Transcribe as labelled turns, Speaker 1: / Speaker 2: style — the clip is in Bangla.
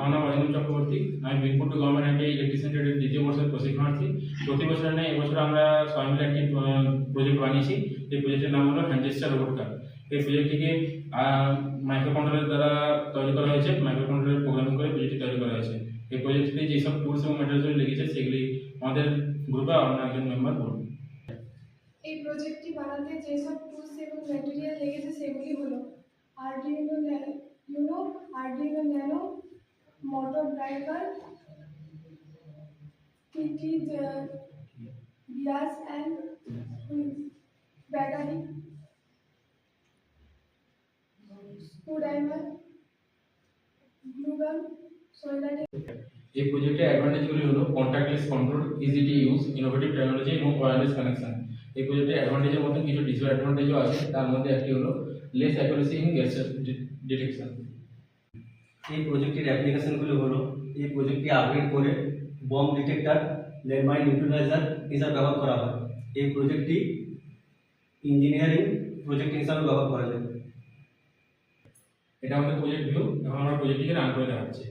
Speaker 1: আমার নাম অরিন্দম চক্রবর্তী। আমি Binpur two government ITI electrician ট্রেডের দ্বিতীয় বর্ষের প্রশিক্ষণার্থী। প্রতি বছর নেই, এবছর আমরা সবাই মিলে একটি প্রজেক্ট বানিয়েছি। এই প্রজেক্টের নাম হলো হ্যান্ডজেস্টার রোবট কার। এই প্রজেক্টটিকে মাইক্রো কন্ট্রোলার দ্বারা তৈরি করা হয়েছে। মাইক্রো কন্ট্রোলার প্রোগ্রামিং করে প্রজেক্টটি তৈরি করা হয়েছে। এই প্রজেক্টটিতে যেসব টুলস এবং ম্যাটেরিয়ালস লেগেছে সেগুলি আমাদের গ্রুপে অন্য একজন মেম্বার বলুন।
Speaker 2: এই প্রজেক্টটি বানাতে যেসব টুলস এবং ম্যাটেরিয়াল লেগেছে সেগুলি হলো Arduino nano, motor driver, TT glass and battery, screwdriver, glue gun, soldering.
Speaker 1: এই প্রজেক্টের অ্যাডভান্টেজগুলি হলো contactless control, easy to use, innovative technology এবং ওয়্যারলেস কানেকশন। এই প্রজেক্টের অ্যাডভান্টেজের মধ্যে কিছু ডিসঅ্যাডভান্টেজও আছে। তার মধ্যে একটি হলো less accuracy in gas detection.
Speaker 3: এই প্রজেক্টের অ্যাপ্লিকেশনগুলো হলো এই প্রজেক্টটি আপগ্রেড করে বম্ব ডিটেক্টর, ল্যান্ডমাইন নিউট্রালাইজার হিসাবে ব্যবহার করা হয়। এই প্রজেক্টটি ইঞ্জিনিয়ারিং প্রজেক্ট হিসাবে ব্যবহার করা যায়।
Speaker 1: এটা আমাদের প্রজেক্ট ভিউ। এখন আমরা প্রজেক্টটিকে রান করে দেখাচ্ছি।